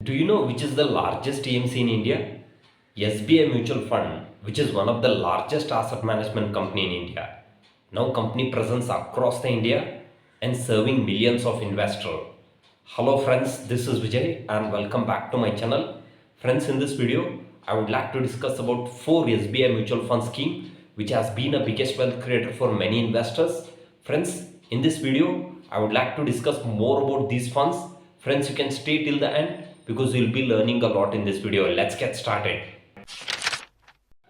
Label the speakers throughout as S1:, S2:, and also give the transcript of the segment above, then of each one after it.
S1: Do you know which is the largest EMC in India? SBI Mutual Fund, which is one of the largest asset management company in India. Now company presence across the India and serving millions of investors. Hello friends, this is Vijay and welcome back to my channel. Friends, in this video, I would like to discuss about 4 SBI mutual fund scheme which has been a biggest wealth creator for many investors. Friends, in this video, I would like to discuss more about these funds. Friends, you can stay till the end because you'll be learning a lot in this video. Let's get started.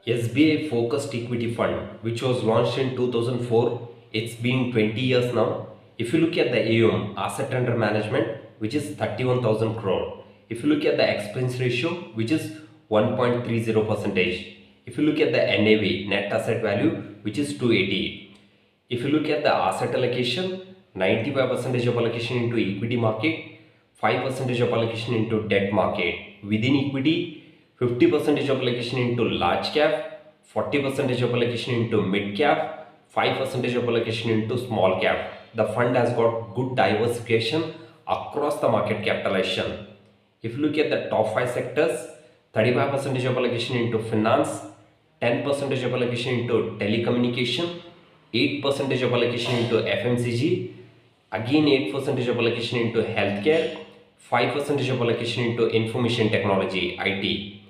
S1: SBI Focused Equity Fund, which was launched in 2004, it's been 20 years now. If you look at the AUM, asset under management, which is 31,000 crore. If you look at the expense ratio, which is 1.30%. If you look at the NAV, net asset value, which is 280. If you look at the asset allocation, 95% of allocation into equity market, 5% of allocation into debt market. Within equity, 50% of allocation into large cap, 40% of allocation into mid cap, 5% of allocation into small cap. The fund has got good diversification across the market capitalization. If you look at the top 5 sectors, 35% of allocation into finance, 10% of allocation into telecommunication, 8% of allocation into FMCG, again 8% of allocation into healthcare, 5% of allocation into information technology, IT.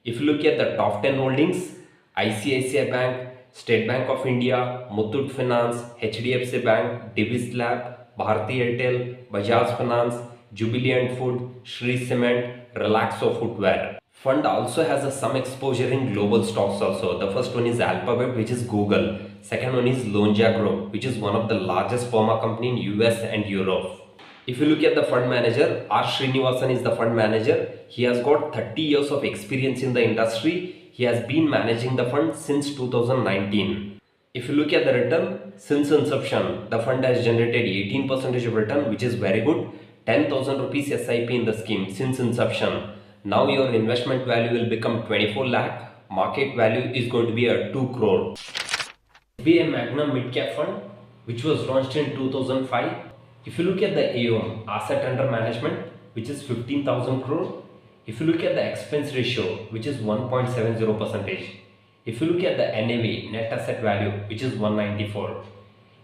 S1: If you look at the top 10 holdings, ICICI Bank, State Bank of India, Muthoot Finance, HDFC Bank, Divi's Lab, Bharti Airtel, Bajaj Finance, Jubilant Food, Shree Cement, Relaxo Footwear. Fund also has some exposure in global stocks also. The first one is Alphabet, which is Google. Second one is Lonza Group, which is one of the largest pharma company in US and Europe. If you look at the fund manager, R. Srinivasan is the fund manager. He has got 30 years of experience in the industry. He has been managing the fund since 2019. If you look at the return, since inception, the fund has generated 18% of return, which is very good. 10,000 rupees SIP in the scheme since inception. Now your investment value will become 24 lakh. Market value is going to be a 2 crore. SBI Magnum Mid Cap Fund, which was launched in 2005. If you look at the AUM, asset under management, which is 15,000 crore. If you look at the expense ratio, which is 1.70%. If you look at the NAV, net asset value, which is 194.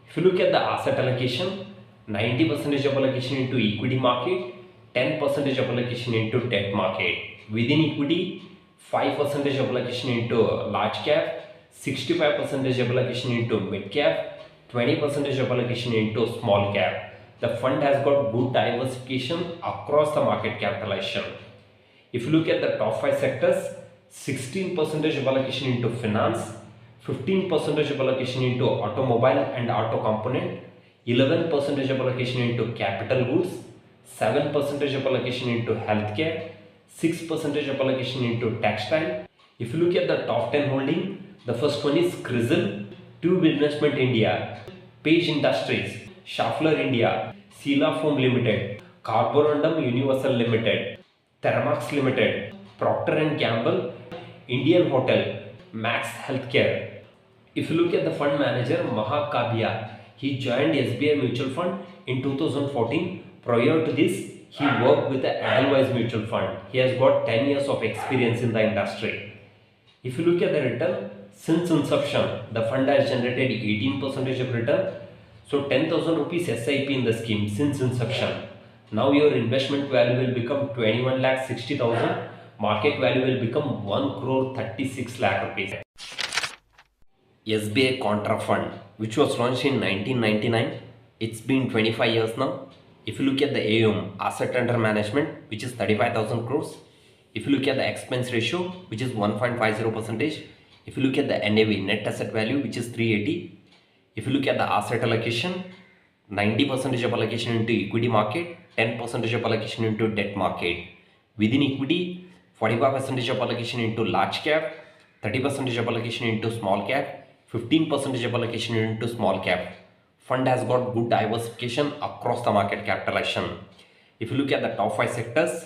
S1: If you look at the asset allocation, 90% of allocation into equity market, 10% of allocation into debt market. Within equity, 5% of allocation into large cap, 65% of allocation into mid cap, 20% of allocation into small cap. The fund has got good diversification across the market capitalization. If you look at the top 5 sectors, 16% of allocation into finance, 15% of allocation into automobile and auto component, 11% of allocation into capital goods, 7% of allocation into healthcare, 6% of allocation into textile. If you look at the top 10 holding, the first one is Crisil, Tube Investment India, Page Industries, Schaeffler India, Sheela Foam Limited, Carborundum Universal Limited, Thermax Limited, Procter & Gamble, Indian Hotel, Max Healthcare. If you look at the fund manager, Mahak Kabia, he joined SBI Mutual Fund in 2014. Prior to this, he worked with the Edelweiss Mutual Fund. He has got 10 years of experience in the industry. If you look at the return, since inception, the fund has generated 18% of return. So 10,000 rupees SIP in the scheme since inception. Now your investment value will become 21 lakh 60,000. Market value will become 1 crore 36 lakh rupees. SBI Contra Fund, which was launched in 1999. It's been 25 years now. If you look at the AUM, asset under management, which is 35,000 crores. If you look at the expense ratio, which is 1.50%. If you look at the NAV, net asset value, which is 380. If you look at the asset allocation, 90% of allocation into equity market, 10% of allocation into debt market. Within equity, 45% of allocation into large cap, 30% of allocation into small cap, 15% of allocation into small cap. Fund has got good diversification across the market capitalization. If you look at the top 5 sectors,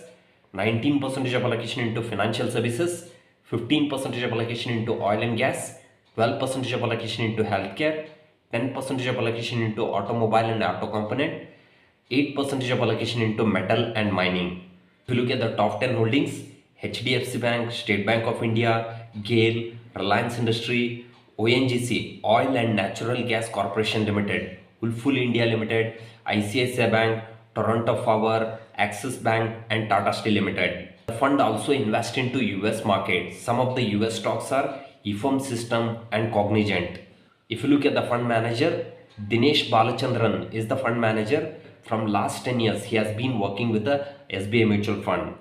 S1: 19% of allocation into financial services, 15% of allocation into oil and gas, 12% of allocation into healthcare, 10% of allocation into automobile and auto component, 8% of allocation into metal and mining. If you look at the top 10 holdings, HDFC Bank, State Bank of India, GAIL, Reliance Industry, ONGC, Oil and Natural Gas Corporation Limited, Ulful India Limited, ICICI Bank, Toronto Power, Axis Bank and Tata Steel Limited. The fund also invests into US markets. Some of the US stocks are eFirm System and Cognizant. If you look at the fund manager, Dinesh Balachandran is the fund manager. From last 10 years, he has been working with the SBI mutual fund.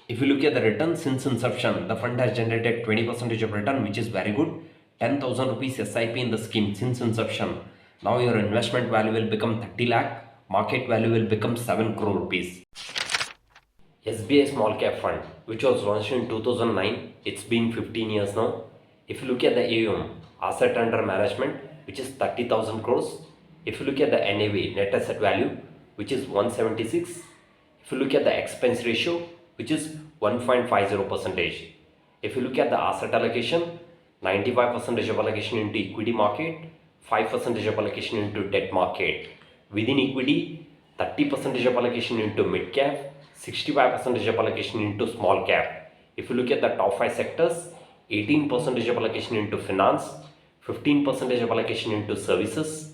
S1: If you look at the return since inception, the fund has generated 20% of return, which is very good. 10,000 rupees SIP in the scheme since inception. Now your investment value will become 30 lakh, market value will become 7 crore rupees. SBI Small Cap Fund, which was launched in 2009, it's been 15 years now. If you look at the AUM, asset under management, which is 30,000 crores. If you look at the NAV, net asset value, which is 176. If you look at the expense ratio, which is 1.50 percentage. If you look at the asset allocation, 95% of allocation into equity market, 5% of allocation into debt market. Within equity, 30% of allocation into mid cap, 65% of allocation into small cap. If you look at the top 5 sectors, 18% of allocation into finance, 15% of allocation into services,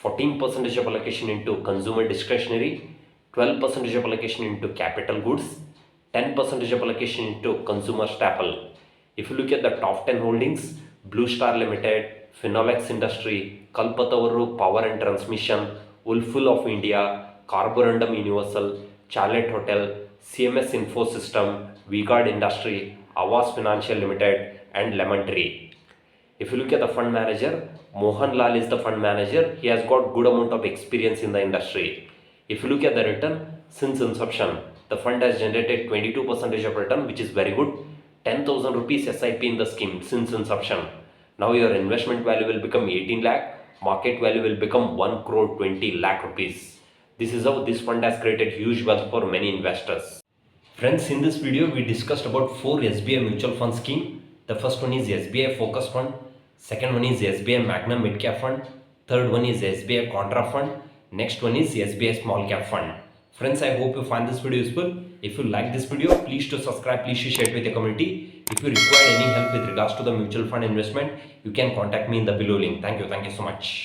S1: 14% of allocation into consumer discretionary, 12% of allocation into capital goods, 10% of allocation into consumer staple. If you look at the top 10 holdings, Blue Star Limited, Finolex Industry, Kalpataru Power and Transmission, Ulful of India, Carborundum Universal, Chalet Hotel, CMS Info System, V-Guard Industry, Awas Financial Limited and Lemon Tree. If you look at the fund manager, Mohan Lal is the fund manager. He has got good amount of experience in the industry. If you look at the return since inception, the fund has generated 22% of return, which is very good. 10,000 rupees SIP in the scheme since inception. Now your investment value will become 18 lakh, market value will become 1 crore 20 lakh rupees. This is how this fund has created huge wealth for many investors. Friends, in this video we discussed about 4 SBI mutual fund scheme. The first one is SBI Focus Fund, second one is SBI Magnum Mid Cap Fund, third one is SBI Contra Fund, next one is SBI Small Cap Fund. Friends, I hope you find this video useful. If you like this video, please to subscribe, please to share it with your community. If you require any help with regards to the mutual fund investment, you can contact me in the below link. Thank you so much.